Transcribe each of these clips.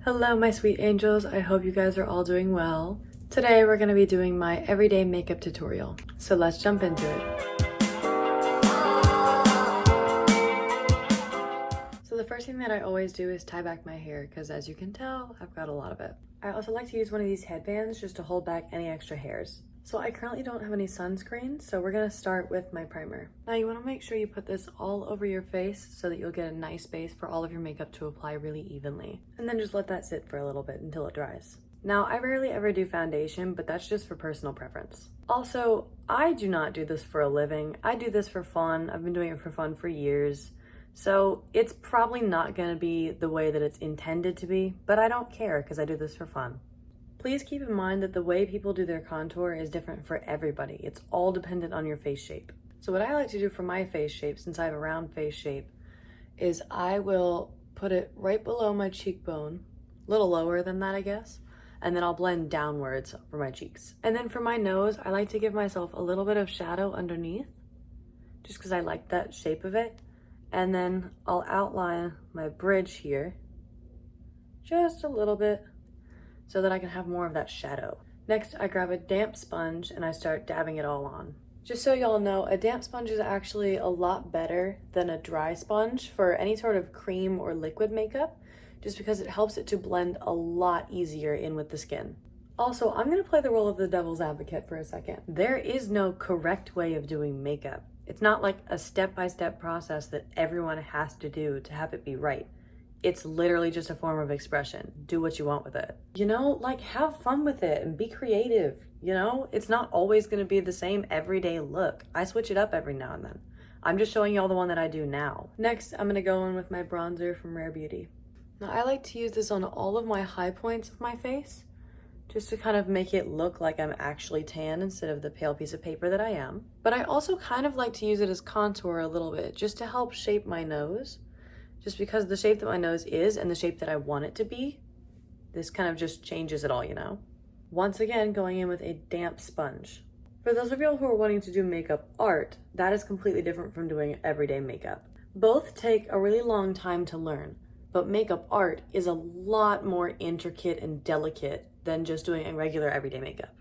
Hello my sweet angels, I hope you guys are all doing well. Today we're going to be doing my everyday makeup tutorial, so let's jump into it. So the first thing that I always do is tie back my hair because as you can tell, I've got a lot of it. I also like to use one of these headbands just to hold back any extra hairs. So I currently don't have any sunscreen, so we're gonna start with my primer. Now you wanna make sure you put this all over your face so that you'll get a nice base for all of your makeup to apply really evenly. And then just let that sit for a little bit until it dries. Now I rarely ever do foundation, but that's just for personal preference. Also, I do not do this for a living. I do this for fun. I've been doing it for fun for years. So it's probably not gonna be the way that it's intended to be, but I don't care because I do this for fun. Please keep in mind that the way people do their contour is different for everybody. It's all dependent on your face shape. So what I like to do for my face shape, since I have a round face shape, is I will put it right below my cheekbone, a little lower than that, I guess, and then I'll blend downwards for my cheeks. And then for my nose, I like to give myself a little bit of shadow underneath, just because I like that shape of it. And then I'll outline my bridge here, just a little bit, so that I can have more of that shadow. Next, I grab a damp sponge and I start dabbing it all on. Just so y'all know, a damp sponge is actually a lot better than a dry sponge for any sort of cream or liquid makeup, just because it helps it to blend a lot easier in with the skin. Also, I'm gonna play the role of the devil's advocate for a second. There is no correct way of doing makeup. It's not like a step-by-step process that everyone has to do to have it be right. It's literally just a form of expression. Do what you want with it. You know, like have fun with it and be creative. You know, it's not always gonna be the same everyday look. I switch it up every now and then. I'm just showing y'all the one that I do now. Next, I'm gonna go in with my bronzer from Rare Beauty. Now I like to use this on all of my high points of my face, just to kind of make it look like I'm actually tan instead of the pale piece of paper that I am. But I also kind of like to use it as contour a little bit, just to help shape my nose. Just because the shape that my nose is and the shape that I want it to be, this kind of just changes it all, you know? Once again, going in with a damp sponge. For those of y'all who are wanting to do makeup art, that is completely different from doing everyday makeup. Both take a really long time to learn, but makeup art is a lot more intricate and delicate than just doing a regular everyday makeup.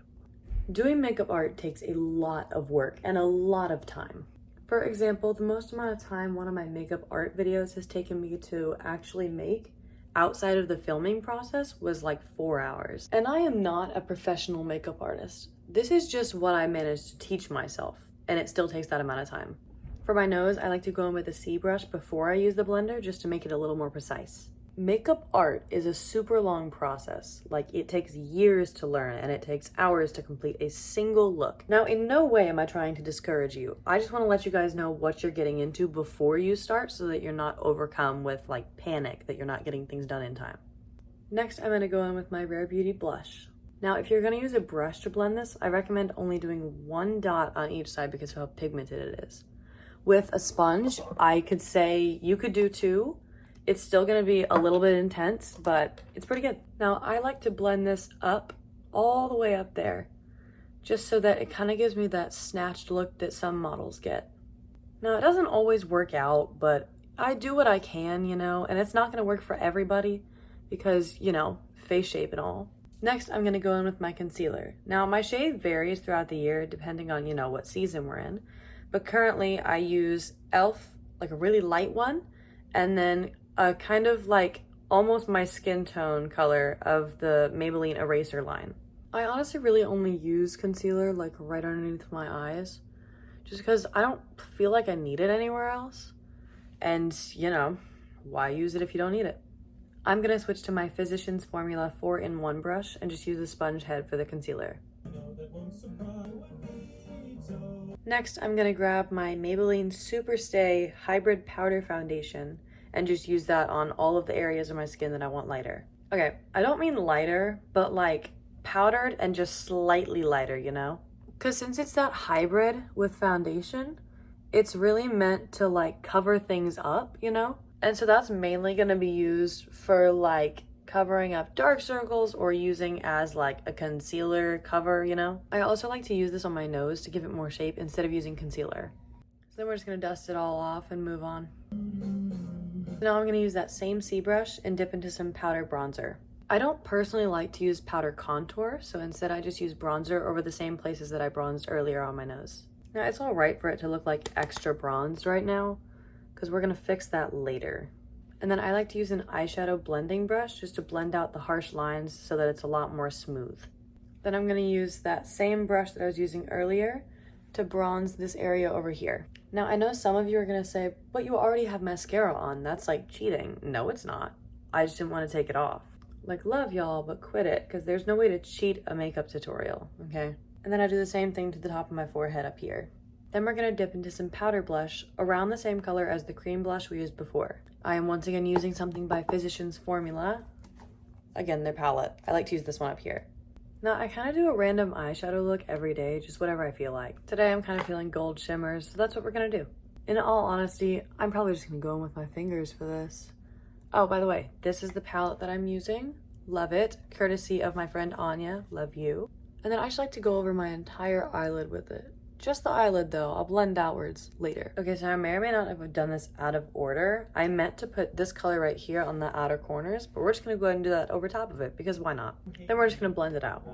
Doing makeup art takes a lot of work and a lot of time. For example, the most amount of time one of my makeup art videos has taken me to actually make outside of the filming process was like 4 hours. And I am not a professional makeup artist. This is just what I managed to teach myself, and it still takes that amount of time. For my nose, I like to go in with a C brush before I use the blender just to make it a little more precise. Makeup art is a super long process. Like, it takes years to learn and it takes hours to complete a single look. Now, in no way am I trying to discourage you. I just want to let you guys know what you're getting into before you start so that you're not overcome with like panic that you're not getting things done in time. Next, I'm going to go in with my Rare Beauty blush. Now, if you're going to use a brush to blend this, I recommend only doing one dot on each side because of how pigmented it is. With a sponge, I could say you could do 2. It's still gonna be a little bit intense, but it's pretty good. Now, I like to blend this up, all the way up there, just so that it kind of gives me that snatched look that some models get. Now, it doesn't always work out, but I do what I can, you know, and it's not gonna work for everybody because, you know, face shape and all. Next, I'm gonna go in with my concealer. Now, my shade varies throughout the year depending on, you know, what season we're in, but currently I use e.l.f, like a really light one, and then a kind of like almost my skin tone color of the Maybelline eraser line. I honestly really only use concealer like right underneath my eyes, just because I don't feel like I need it anywhere else. And you know, why use it if you don't need it? I'm gonna switch to my Physicians Formula 4-in-1 brush and just use a sponge head for the concealer. Next, I'm gonna grab my Maybelline Superstay Hybrid Powder Foundation and just use that on all of the areas of my skin that I want lighter. Okay, I don't mean lighter, but like powdered and just slightly lighter, you know? Because since it's that hybrid with foundation, it's really meant to like cover things up, you know? And so that's mainly gonna be used for like covering up dark circles or using as like a concealer cover, you know? I also like to use this on my nose to give it more shape instead of using concealer. So then we're just gonna dust it all off and move on. Now I'm gonna use that same C brush and dip into some powder bronzer. I don't personally like to use powder contour, so instead I just use bronzer over the same places that I bronzed earlier on my nose. Now it's all right for it to look like extra bronzed right now, because we're gonna fix that later. And then I like to use an eyeshadow blending brush just to blend out the harsh lines so that it's a lot more smooth. Then I'm gonna use that same brush that I was using earlier to bronze this area over here. Now I know some of you are gonna say, but you already have mascara on, that's like cheating. No, it's not. I just didn't wanna take it off. Like, love y'all, but quit it, because there's no way to cheat a makeup tutorial, okay? And then I do the same thing to the top of my forehead up here. Then we're gonna dip into some powder blush around the same color as the cream blush we used before. I am once again using something by Physicians Formula. Again, their palette. I like to use this one up here. Now, I kind of do a random eyeshadow look every day, just whatever I feel like. Today, I'm kind of feeling gold shimmers, so that's what we're gonna do. In all honesty, I'm probably just gonna go in with my fingers for this. Oh, by the way, this is the palette that I'm using. Love it. Courtesy of my friend Anya. Love you. And then I just like to go over my entire eyelid with it. Just the eyelid though, I'll blend outwards later. Okay, so I may or may not have done this out of order. I meant to put this color right here on the outer corners, but we're just gonna go ahead and do that over top of it because why not? Then we're just gonna blend it out.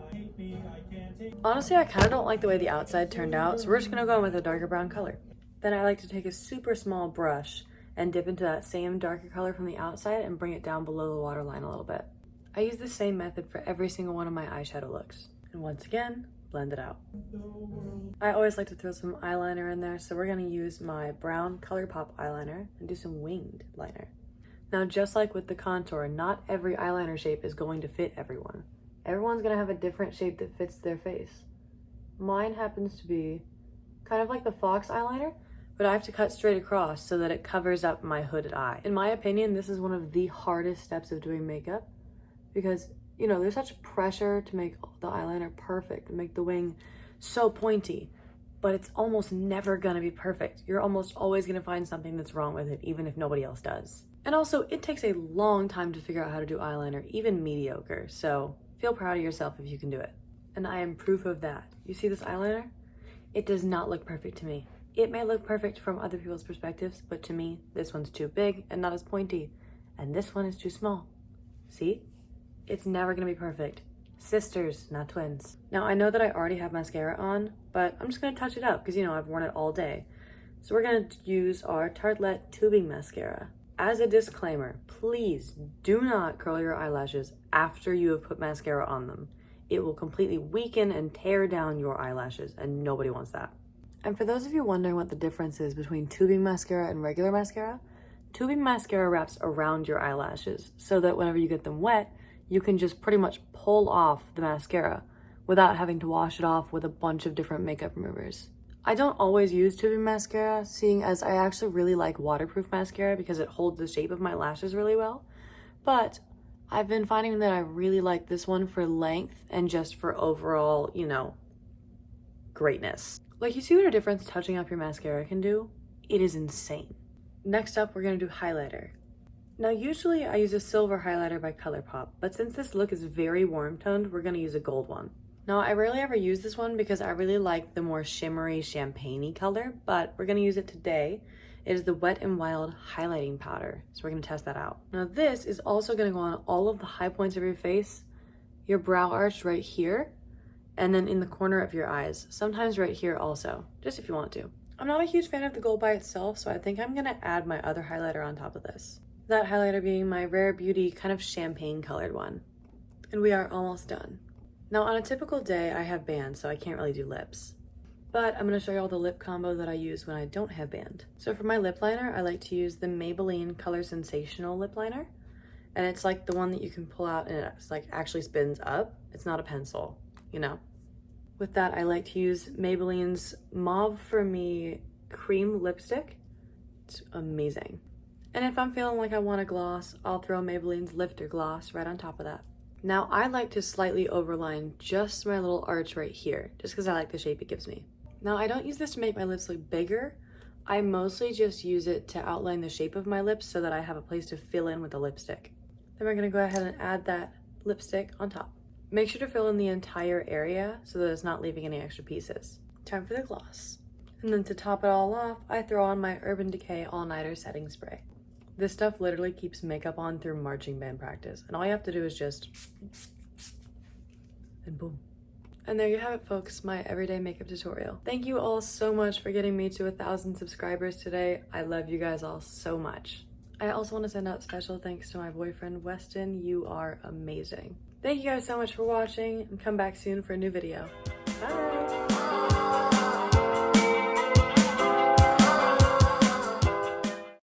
Honestly, I kind of don't like the way the outside turned out, so we're just gonna go in with a darker brown color. Then I like to take a super small brush and dip into that same darker color from the outside and bring it down below the waterline a little bit. I use the same method for every single one of my eyeshadow looks. And once again, blend it out. I always like to throw some eyeliner in there, so we're gonna use my brown Colourpop eyeliner and do some winged liner. Now, just like with the contour, not every eyeliner shape is going to fit everyone. Everyone's gonna have a different shape that fits their face. Mine happens to be kind of like the fox eyeliner, but I have to cut straight across so that it covers up my hooded eye. In my opinion, this is one of the hardest steps of doing makeup because, you know, there's such pressure to make the eyeliner perfect and make the wing so pointy, but it's almost never gonna be perfect. You're almost always gonna find something that's wrong with it, even if nobody else does. And also, it takes a long time to figure out how to do eyeliner, even mediocre, so feel proud of yourself if you can do it. And I am proof of that. You see this eyeliner? It does not look perfect to me. It may look perfect from other people's perspectives, but to me, this one's too big and not as pointy, and this one is too small. See? It's never gonna be perfect. Sisters, not twins. Now, I know that I already have mascara on, but I'm just gonna touch it up because, you know, I've worn it all day. So we're gonna use our Tartelette tubing mascara. As a disclaimer, please do not curl your eyelashes after you have put mascara on them. It will completely weaken and tear down your eyelashes, and nobody wants that. And for those of you wondering what the difference is between tubing mascara and regular mascara, tubing mascara wraps around your eyelashes so that whenever you get them wet, you can just pretty much pull off the mascara without having to wash it off with a bunch of different makeup removers. I don't always use tubing mascara, seeing as I actually really like waterproof mascara because it holds the shape of my lashes really well, but I've been finding that I really like this one for length and just for overall, you know, greatness. Like, you see what a difference touching up your mascara can do? It is insane. Next up, we're gonna do highlighter. Now, usually I use a silver highlighter by Colourpop, but since this look is very warm toned, we're gonna use a gold one. Now, I rarely ever use this one because I really like the more shimmery champagne-y color, but we're gonna use it today. It is the Wet n Wild highlighting powder, so we're gonna test that out. Now, this is also gonna go on all of the high points of your face, your brow arch right here, and then in the corner of your eyes, sometimes right here also, just if you want to. I'm not a huge fan of the gold by itself, so I think I'm gonna add my other highlighter on top of this. That highlighter being my Rare Beauty kind of champagne colored one. And we are almost done. Now, on a typical day, I have band, so I can't really do lips. But I'm gonna show you all the lip combo that I use when I don't have band. So for my lip liner, I like to use the Maybelline Color Sensational lip liner. And it's like the one that you can pull out and it's like actually spins up. It's not a pencil, you know? With that, I like to use Maybelline's Mauve for Me cream lipstick. It's amazing. And if I'm feeling like I want a gloss, I'll throw Maybelline's Lifter Gloss right on top of that. Now, I like to slightly overline just my little arch right here, just because I like the shape it gives me. Now, I don't use this to make my lips look bigger. I mostly just use it to outline the shape of my lips so that I have a place to fill in with the lipstick. Then we're gonna go ahead and add that lipstick on top. Make sure to fill in the entire area so that it's not leaving any extra pieces. Time for the gloss. And then to top it all off, I throw on my Urban Decay All Nighter Setting Spray. This stuff literally keeps makeup on through marching band practice, and all you have to do is just, and boom. And there you have it, folks, my everyday makeup tutorial. Thank you all so much for getting me to 1,000 subscribers today. I love you guys all so much. I also want to send out special thanks to my boyfriend, Weston. You are amazing. Thank you guys so much for watching, and come back soon for a new video. Bye!